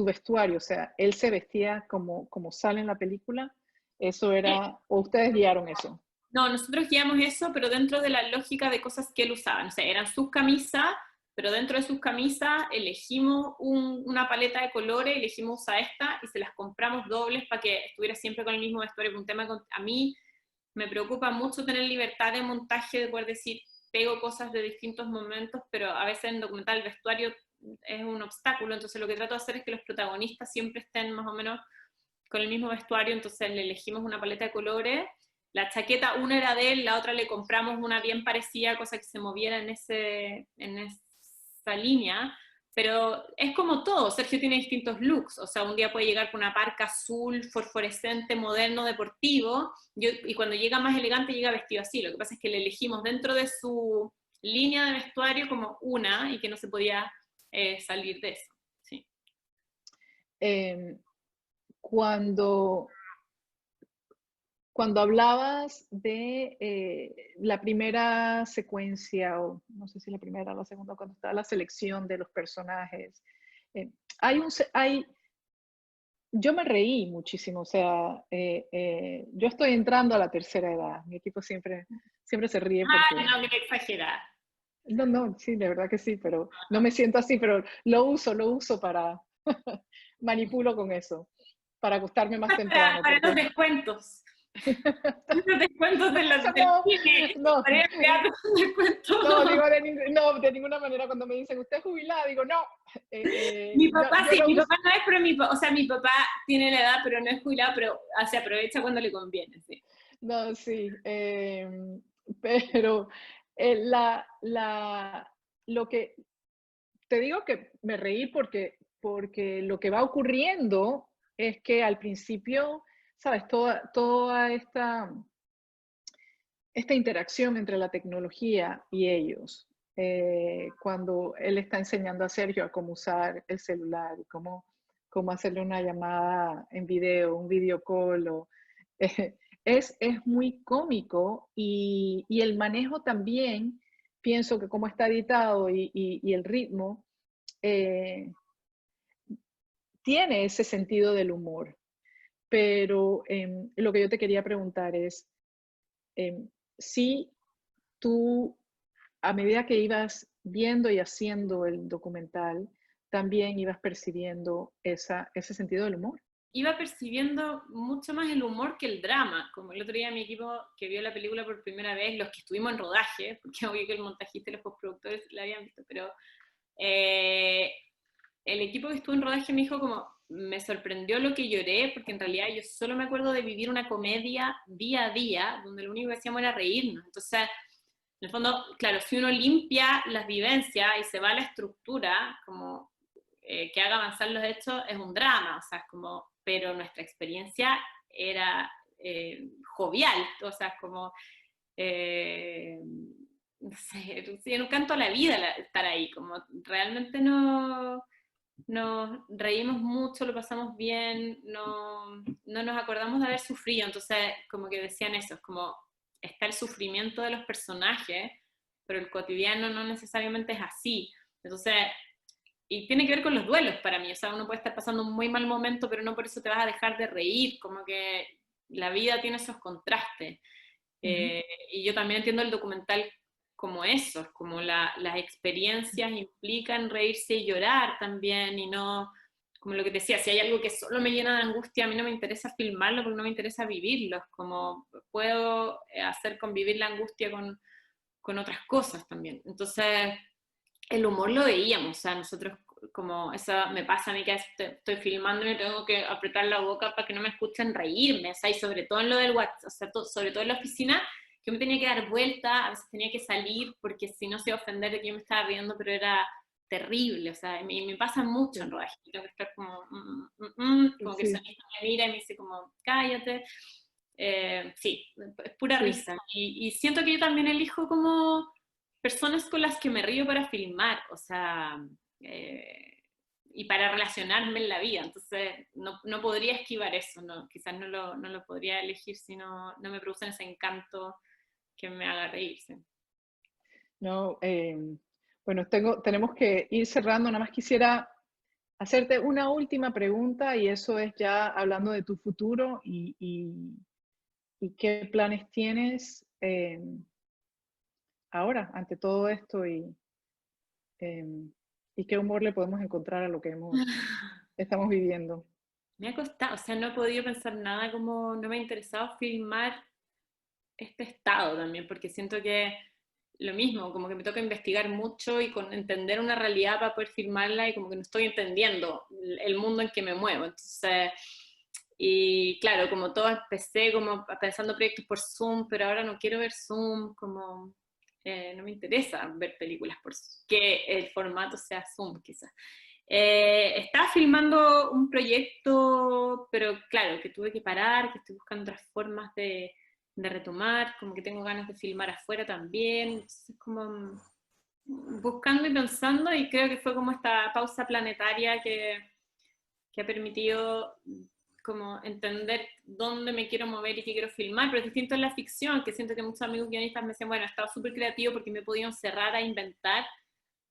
vestuario, o sea, él se vestía como sale en la película, eso era, o ustedes guiaron eso. No, nosotros guiamos eso, pero dentro de la lógica de cosas que él usaba. O sea, eran sus camisas, pero dentro de sus camisas elegimos una paleta de colores, elegimos a esta y se las compramos dobles para que estuviera siempre con el mismo vestuario. Un tema a mí me preocupa mucho tener libertad de montaje, de poder decir, pego cosas de distintos momentos, pero a veces en documental el vestuario es un obstáculo. Entonces lo que trato de hacer es que los protagonistas siempre estén más o menos con el mismo vestuario. Entonces le elegimos una paleta de colores. La chaqueta, una era de él, la otra le compramos una bien parecida, cosa que se moviera en esa línea, pero es como todo, Sergio tiene distintos looks, o sea, un día puede llegar con una parca azul, fosforescente, moderno, deportivo, y cuando llega más elegante llega vestido así. Lo que pasa es que le elegimos dentro de su línea de vestuario como una, y que no se podía salir de eso. Sí. Cuando Cuando hablabas de la primera secuencia, o no sé si la primera o la segunda, cuando estaba la selección de los personajes, eh, yo me reí muchísimo, o sea, yo estoy entrando a la tercera edad, mi equipo siempre se ríe Ah, porque, no, que exagerar. no, sí, de verdad que sí, pero no me siento así, pero lo uso para, manipulo con eso. para acostarme más temprano. Para los Porque... descuentos. Los descuentos de los del No, cine. no, Para ir al teatro, descuentos. no, digo, de ninguna manera cuando me dicen, ¿usted es jubilada? Digo, no. Mi papá Yo sí, lo mi uso. papá no es, pero o sea, mi papá tiene la edad, pero no es jubilado, pero se aprovecha cuando le conviene, sí. No, sí. Pero lo que te digo que me reí porque lo que va ocurriendo es que al principio, ¿sabes? Toda esta interacción entre la tecnología y ellos, cuando él está enseñando a Sergio a cómo usar el celular y cómo hacerle una llamada en video, un video call, es muy cómico y el manejo también, pienso que cómo está editado y el ritmo, eh, tiene ese sentido del humor. Pero lo que yo te quería preguntar es, si tú, a medida que ibas viendo y haciendo el documental, también ibas percibiendo ese sentido del humor. Iba percibiendo mucho más el humor que el drama, como el otro día mi equipo que vio la película por primera vez, los que estuvimos en rodaje, porque obvio que el montajista y los postproductores la habían visto, pero el equipo que estuvo en rodaje me dijo como, me sorprendió lo que lloré, porque en realidad yo solo me acuerdo de vivir una comedia día a día, donde lo único que hacíamos era reírnos. Entonces, en el fondo, claro, si uno limpia las vivencias y se va a la estructura, como que haga avanzar los hechos, es un drama, o sea, es como, pero nuestra experiencia era jovial, o sea, es como, no sé, un canto a la vida estar ahí, como realmente nos reímos mucho, lo pasamos bien, no nos acordamos de haber sufrido, entonces como que decían eso, es como está el sufrimiento de los personajes, pero el cotidiano no necesariamente es así, entonces, y tiene que ver con los duelos para mí, o sea, uno puede estar pasando un muy mal momento, pero no por eso te vas a dejar de reír, como que la vida tiene esos contrastes. Uh-huh. Y yo también entiendo el documental como eso, como las experiencias implican reírse y llorar también, y no, como lo que te decía, si hay algo que solo me llena de angustia, a mí no me interesa filmarlo porque no me interesa vivirlo, es como puedo hacer convivir la angustia con otras cosas también. Entonces, el humor lo veíamos, o sea, nosotros como eso me pasa a mí que estoy filmando y me tengo que apretar la boca para que no me escuchen reírme, o sea, y sobre todo en lo del WhatsApp, o sea, sobre todo en la oficina, yo me tenía que dar vuelta, a veces tenía que salir porque si no se iba a ofender de que yo me estaba riendo, pero era terrible, o sea, y me pasa mucho en rodaje, tengo que estar como, como que el Sí, sonista me mira y me dice como, cállate, sí, es pura sí. risa, y siento que yo también elijo como personas con las que me río para filmar, o sea, y para relacionarme en la vida. Entonces, no podría esquivar eso, no, quizás no lo podría elegir si no me producen ese encanto que me haga reírse. No, bueno, tenemos que ir cerrando. Nada más quisiera hacerte una última pregunta y eso es ya hablando de tu futuro y qué planes tienes ahora ante todo esto y qué humor le podemos encontrar a lo que estamos viviendo. Me ha costado, o sea, no he podido pensar nada como no me ha interesado filmar este estado también, porque siento que lo mismo, como que me toca investigar mucho y entender una realidad para poder filmarla y como que no estoy entendiendo el mundo en que me muevo. Entonces, y claro, como todo empecé como pensando proyectos por Zoom, pero ahora no quiero ver Zoom, como no me interesa ver películas por Zoom, que el formato sea Zoom quizás. Estaba filmando un proyecto, pero claro, que tuve que parar, que estoy buscando otras formas de retomar, como que tengo ganas de filmar afuera también, entonces como buscando y pensando y creo que fue como esta pausa planetaria que ha permitido como entender dónde me quiero mover y qué quiero filmar, pero es distinto en la ficción, que siento que muchos amigos guionistas me decían, bueno, he estado súper creativo porque me he podido encerrar a inventar,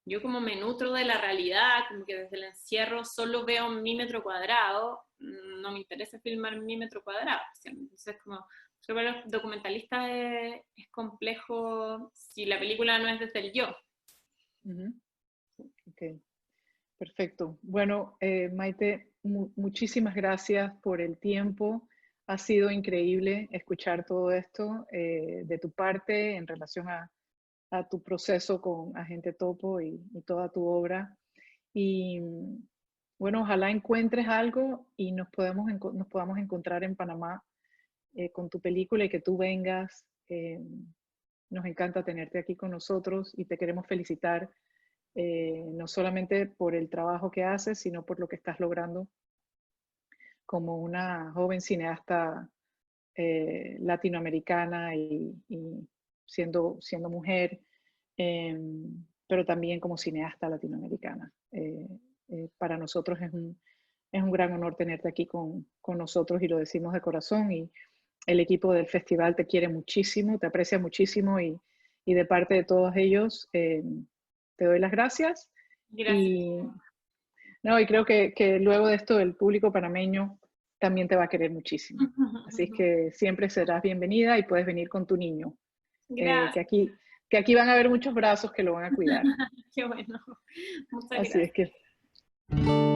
yo como me nutro de la realidad, como que desde el encierro solo veo mi metro cuadrado, no me interesa filmar mi metro cuadrado, entonces como para los documentalistas es complejo si la película no es desde el yo. Uh-huh. Okay. Perfecto. Bueno, Maite, muchísimas gracias por el tiempo. Ha sido increíble escuchar todo esto de tu parte en relación a tu proceso con Agente Topo y toda tu obra. Y bueno, ojalá encuentres algo y nos podamos encontrar en Panamá con tu película y que tú vengas. Nos encanta tenerte aquí con nosotros y te queremos felicitar no solamente por el trabajo que haces, sino por lo que estás logrando como una joven cineasta latinoamericana y siendo mujer, pero también como cineasta latinoamericana. Para nosotros es un gran honor tenerte aquí con nosotros y lo decimos de corazón. Y el equipo del festival te quiere muchísimo, te aprecia muchísimo y de parte de todos ellos te doy las gracias. Gracias. Y, no, y creo que luego de esto el público panameño también te va a querer muchísimo. Así es que siempre serás bienvenida y puedes venir con tu niño. Gracias. Que aquí van a haber muchos brazos que lo van a cuidar. Qué bueno. Muchas Así gracias. es que